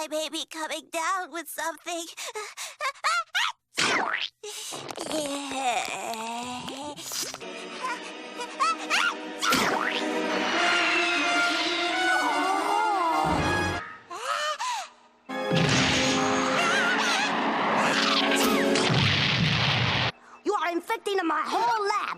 I may be coming down with something. You are infecting my whole lab.